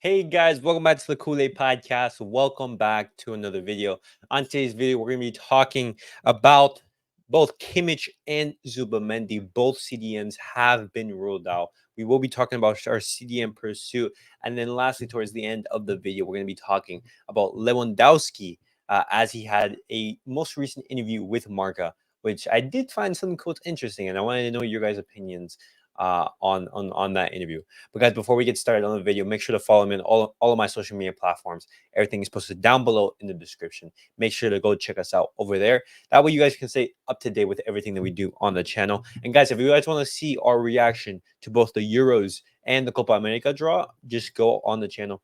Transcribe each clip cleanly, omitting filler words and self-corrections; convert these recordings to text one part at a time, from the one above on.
Hey guys, welcome back to the Kool-Aid Podcast. Welcome back to another video. On today's video, we're going to be talking about both Kimmich and Zubimendi. Both CDMs have been ruled out. We will be talking about our CDM pursuit. And then lastly, towards the end of the video, we're going to be talking about Lewandowski as he had a most recent interview with Marca, which I did find some quotes interesting. And I wanted to know your guys' opinions on that interview. But guys, before we get started on the video, make sure to follow me on all of my social media platforms. Everything is posted down below in the description. Make sure to go check us out over there. That way you guys can stay up to date with everything that we do on the channel. And guys, if you guys want to see our reaction to both the Euros and the Copa America draw, just go on the channel.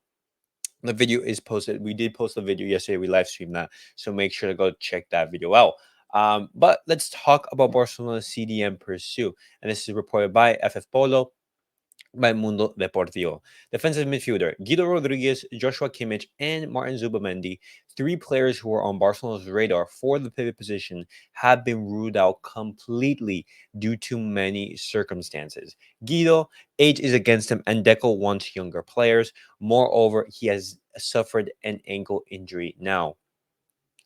The video is posted. We did post the video yesterday. We live streamed that. So make sure to go check that video out. But let's talk about Barcelona's CDM pursuit. And this is reported by FF Polo, by Mundo Deportivo. Defensive midfielder Guido Rodriguez, Joshua Kimmich, and Martin Zubimendi, three players who are on Barcelona's radar for the pivot position, have been ruled out completely due to many circumstances. Guido, age is against him, and Deco wants younger players. Moreover, he has suffered an ankle injury now.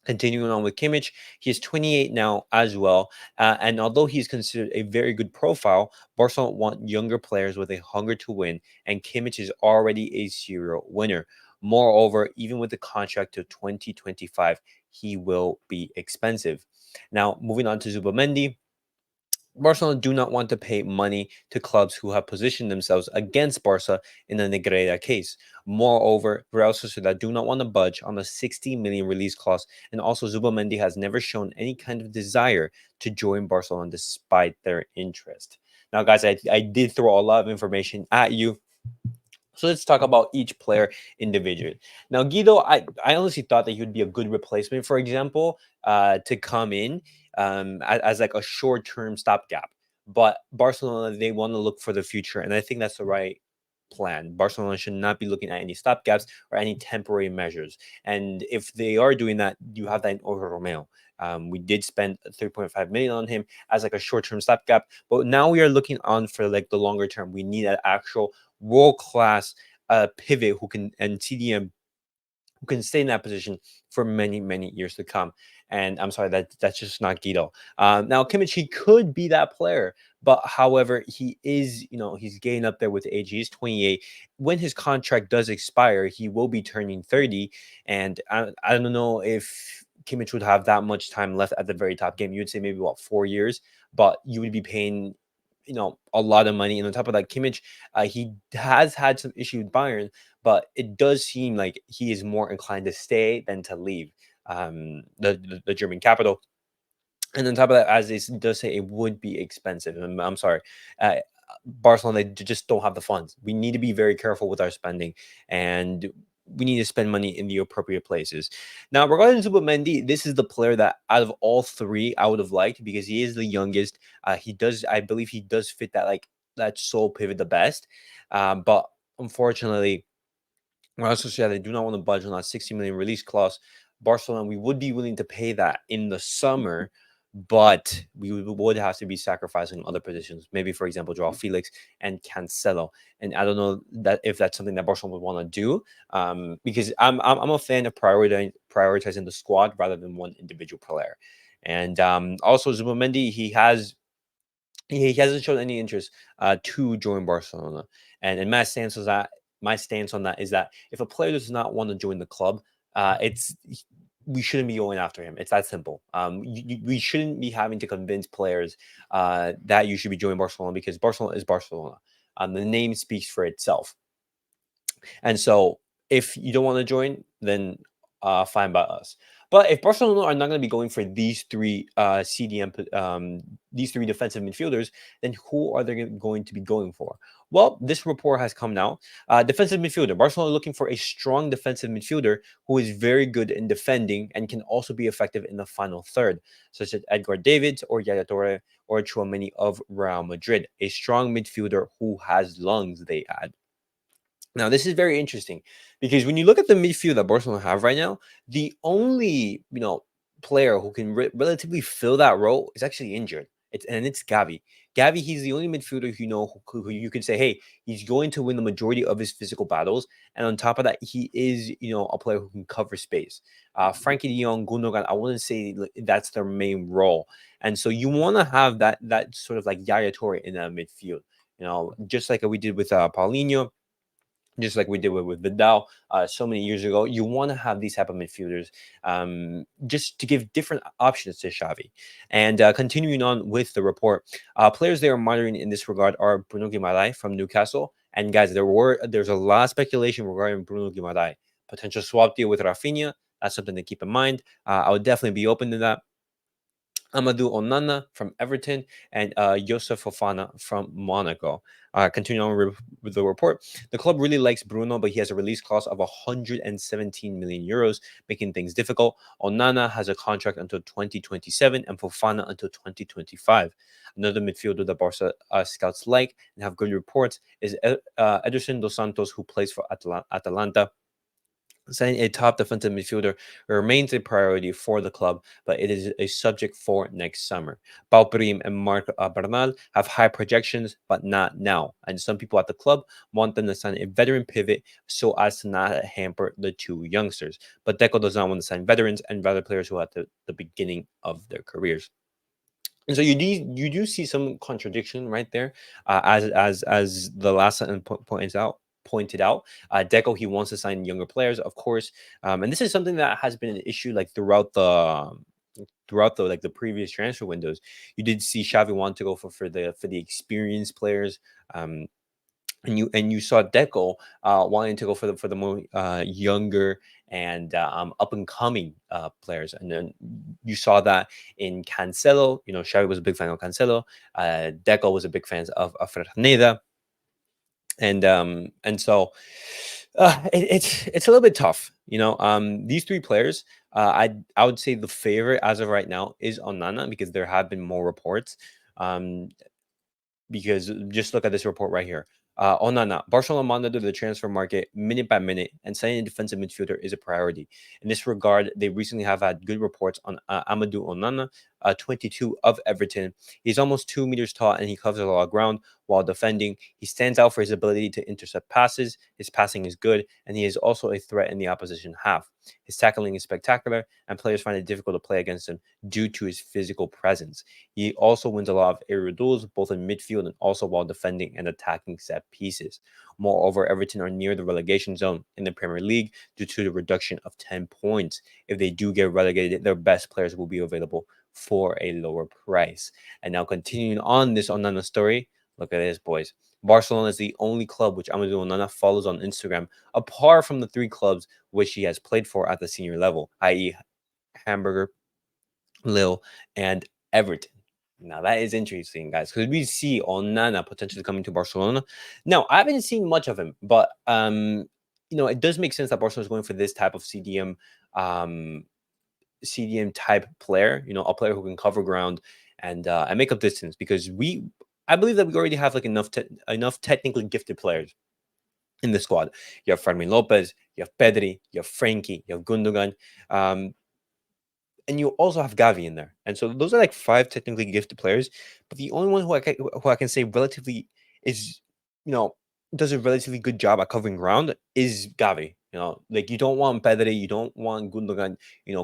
Continuing on with Kimmich, he is 28 now as well. And although he's considered a very good profile, Barcelona want younger players with a hunger to win, and Kimmich is already a serial winner. Moreover, even with the contract to 2025, he will be expensive. Now, moving on to Zubimendi. Barcelona do not want to pay money to clubs who have positioned themselves against Barca in the Negreira case. Moreover, Real Sociedad do not want to budge on the 60 million release clause, and also Zubimendi has never shown any kind of desire to join Barcelona despite their interest. Now, guys, I did throw a lot of information at you. So let's talk about each player individually. Now, Guido, I honestly thought that he would be a good replacement, for example, to come in as like a short-term stopgap. But Barcelona, they want to look for the future, and I think that's the right plan. Barcelona should not be looking at any stopgaps or any temporary measures. And if they are doing that, you have that in Oro Romeo. We did spend 3.5 million on him as like a short-term stopgap, but now we are looking on for like the longer term. We need an actual world-class pivot who can, and CDM who can stay in that position for many years to come. And I'm sorry, that's just not Guido. Now Kimmich, he could be that player, but however, he is, he's getting up there with age. He's 28. When his contract does expire, he will be turning 30. And I don't know if Kimmich would have that much time left at the very top game. You would say maybe what, 4 years, but you would be paying a lot of money. And on top of that, Kimmich, he has had some issues with Bayern, but it does seem like he is more inclined to stay than to leave the German capital. And on top of that, as it does say, it would be expensive. I'm sorry, Barcelona, they just don't have the funds. We need to be very careful with our spending, and we need to spend money in the appropriate places. Now, regarding Zubimendi, this is the player that out of all three I would have liked because he is the youngest. I believe he does fit that sole pivot the best. But unfortunately, Real Sociedad, they do not want to budge on that 60 million release clause. Barcelona, we would be willing to pay that in the summer, but we would have to be sacrificing other positions. Maybe, for example, Joao Felix and Cancelo. And I don't know that if that's something that Barcelona would want to do, because I'm a fan of prioritizing the squad rather than one individual player. And also Zubimendi, he hasn't shown any interest to join Barcelona. And my stance on that is that if a player does not want to join the club, we shouldn't be going after him. It's that simple. We shouldn't be having to convince players that you should be joining Barcelona because Barcelona is Barcelona. The name speaks for itself. And so if you don't want to join, then fine by us. But if Barcelona are not going to be going for these three these three defensive midfielders, then who are they going to be going for? Well, this report has come now. Defensive midfielder. Barcelona looking for a strong defensive midfielder who is very good in defending and can also be effective in the final third, such as Edgar Davids or Yaya Toure or Tchouaméni of Real Madrid. A strong midfielder who has lungs, they add. Now, this is very interesting because when you look at the midfield that Barcelona have right now, the only player who can relatively fill that role is actually injured. It's Gavi. Gavi, he's the only midfielder who you can say, hey, he's going to win the majority of his physical battles, and on top of that, he is a player who can cover space. Frankie De Jong, Gundogan, I wouldn't say that's their main role, and so you want to have that sort of like Yaya Toure in that midfield. Just like we did with Paulinho, just like we did with Vidal so many years ago. You want to have these type of midfielders just to give different options to Xavi. And continuing on with the report, players they are monitoring in this regard are Bruno Guimaraes from Newcastle. And guys, there's a lot of speculation regarding Bruno Guimaraes. Potential swap deal with Rafinha. That's something to keep in mind. I would definitely be open to that. Amadou Onana from Everton, and Josef Fofana from Monaco. Continuing on with the report, the club really likes Bruno, but he has a release clause of 117 million euros, making things difficult. Onana has a contract until 2027 and Fofana until 2025. Another midfielder that Barca scouts like and have good reports is Ederson dos Santos, who plays for Atalanta. Signing a top defensive midfielder remains a priority for the club, but it is a subject for next summer. Pau Prim and Marc Bernal have high projections, but not now. And some people at the club want them to sign a veteran pivot so as to not hamper the two youngsters. But Deco does not want to sign veterans and rather players who are at the beginning of their careers. And so you do see some contradiction right there, as the last sentence pointed out. Deco, he wants to sign younger players, of course, and this is something that has been an issue like throughout the like the previous transfer windows. You did see Xavi want to go for the experienced players. And you saw Deco wanting to go for the more younger and up and coming players, and then you saw that in Cancelo. Xavi was a big fan of Cancelo. Deco was a big fan of Ferneda, and so it's a little bit tough. These three players, I would say the favorite as of right now is Onana, because there have been more reports. Because just look at this report right here. Onana, Barcelona monitor the transfer market minute by minute, and signing a defensive midfielder is a priority. In this regard, they recently have had good reports on Amadou Onana, 22 of Everton. He's almost 2 meters tall and he covers a lot of ground while defending. He stands out for his ability to intercept passes. His passing is good, and he is also a threat in the opposition half. His tackling is spectacular, and players find it difficult to play against him due to his physical presence. He also wins a lot of aerial duels, both in midfield and also while defending and attacking set pieces. Moreover, Everton are near the relegation zone in the Premier League due to the reduction of 10 points. If they do get relegated, their best players will be available for a lower price. And now continuing on this Onana story, look at this, boys. Barcelona is the only club which Amadou Onana follows on Instagram, apart from the three clubs which he has played for at the senior level, i.e. Hamburger, Lille, and Everton. Now that is interesting, guys, because we see Onana potentially coming to Barcelona. Now, I haven't seen much of him, but it does make sense that Barcelona is going for this type of CDM type player, a player who can cover ground and make up distance, because I believe that we already have like enough technically gifted players in the squad. You have Fermin Lopez, you have Pedri, you have Frankie, you have Gundogan, and you also have Gavi in there. And so those are like 5 technically gifted players. But the only one who I can say relatively is, does a relatively good job at covering ground is Gavi. Like, you don't want Pedri, you don't want Gundogan,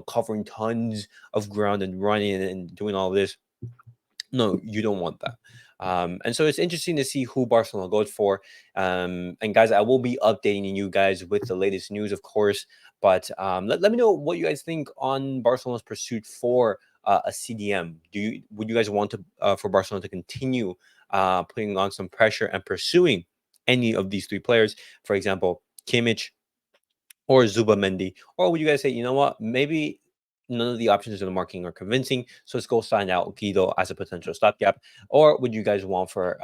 covering tons of ground and running and doing all this. No, you don't want that. And so it's interesting to see who Barcelona goes for. And guys, I will be updating you guys with the latest news, of course. But let me know what you guys think on Barcelona's pursuit for a CDM. Would you guys want to for Barcelona to continue putting on some pressure and pursuing any of these 3 players? For example, Kimmich or Zubimendi, or would you guys say, you know what, maybe none of the options in the marketing are convincing, so let's go sign out Guido as a potential stopgap? Or would you guys want for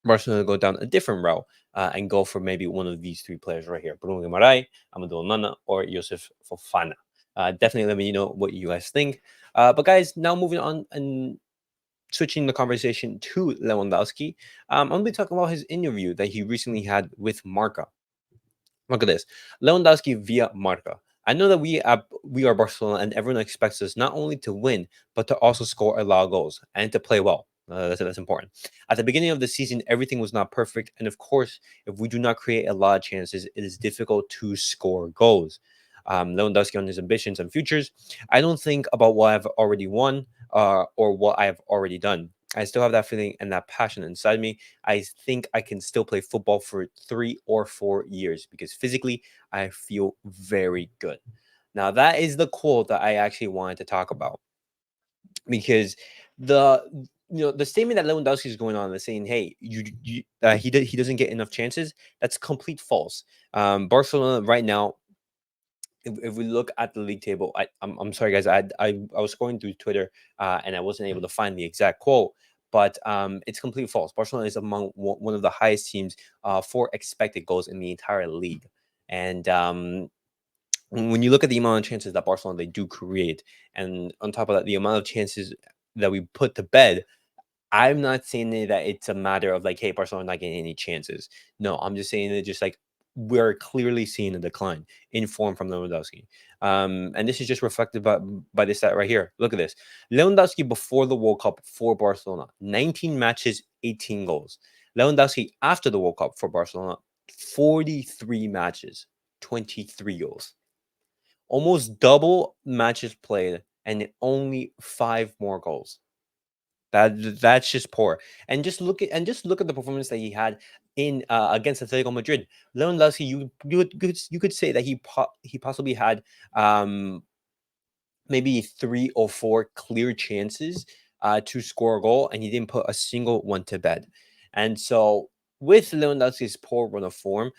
Barcelona to go down a different route and go for maybe one of these 3 players right here, Bruno Guimaraes, Amadou Onana, or Josef Fofana? Definitely let me know what you guys think. But guys, now moving on and switching the conversation to Lewandowski, I'm going to be talking about his interview that he recently had with Marca. Look at this. Lewandowski via Marca. I know that we are Barcelona, and everyone expects us not only to win but to also score a lot of goals and to play well. That's important. At the beginning of the season, everything was not perfect, and of course, if we do not create a lot of chances, it is difficult to score goals. Lewandowski on his ambitions and futures. I don't think about what I've already won or what I have already done. I still have that feeling and that passion inside me. I think I can still play football for 3 or 4 years because physically I feel very good. Now, that is the quote that I actually wanted to talk about because the the statement that Lewandowski is going on is saying, "Hey, he doesn't get enough chances." That's complete false. Barcelona right now, if we look at the league table, I'm sorry guys, I was scrolling through Twitter and I wasn't able to find the exact quote, but it's completely false. Barcelona is among one of the highest teams for expected goals in the entire league, and when you look at the amount of chances that Barcelona they do create, and on top of that, the amount of chances that we put to bed, I'm not saying that it's a matter of like, hey, Barcelona not getting any chances. No, I'm just saying that just like we're clearly seeing a decline in form from Lewandowski. And this is just reflected by this stat right here. Look at this. Lewandowski before the World Cup for Barcelona, 19 matches, 18 goals. Lewandowski after the World Cup for Barcelona, 43 matches, 23 goals. Almost double matches played and only 5 more goals. That's just poor. And just look at the performance that he had in against Atletico Madrid. Lewandowski, you could say that he possibly had maybe 3 or 4 clear chances to score a goal, and he didn't put a single one to bed. And so, with Lewandowski's poor run of form,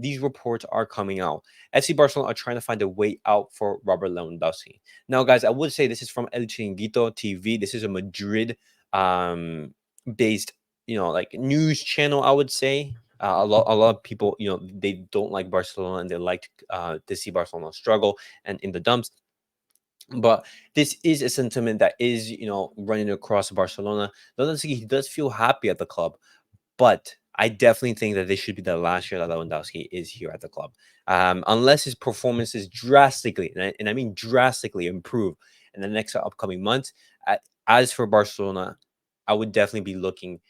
these reports are coming out. FC Barcelona are trying to find a way out for Robert Lewandowski. Now, guys, I would say this is from El Chiringuito TV. This is a Madrid based, like news channel. I would say a lot of people, they don't like Barcelona and they like to see Barcelona struggle and in the dumps. But this is a sentiment that is, running across Barcelona. Lewandowski, he does feel happy at the club, but I definitely think that this should be the last year that Lewandowski is here at the club. Unless his performances drastically, and I mean drastically, improve in the next upcoming months. As for Barcelona, I would definitely be looking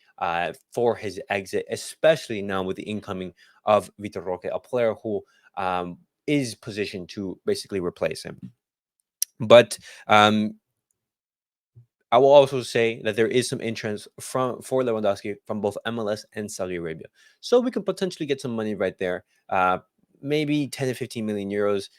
for his exit, especially now with the incoming of Vitor Roque, a player who is positioned to basically replace him. But I will also say that there is some interest for Lewandowski from both MLS and Saudi Arabia, so we could potentially get some money right there. Maybe 10 to 15 million euros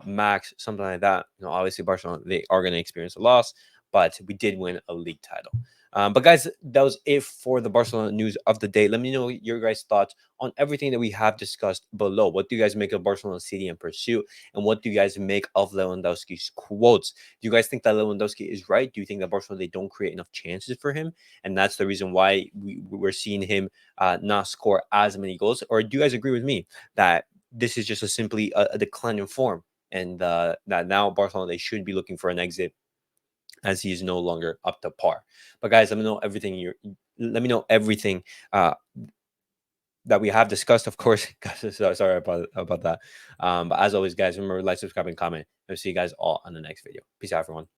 max, something like that. Obviously Barcelona they are going to experience a loss, but we did win a league title. But guys, that was it for the Barcelona news of the day. Let me know your guys' thoughts on everything that we have discussed below. What do you guys make of Barcelona CDM pursuit, and what do you guys make of Lewandowski's quotes? Do you guys think that Lewandowski is right? Do you think that Barcelona they don't create enough chances for him, and that's the reason why we're seeing him not score as many goals? Or do you guys agree with me that this is just simply a decline in form, and that now Barcelona they should be looking for an exit as he is no longer up to par? But guys, let me know everything that we have discussed, of course. Guys, sorry about that. But as always, guys, remember like, subscribe, and comment. I'll see you guys all on the next video. Peace out, everyone.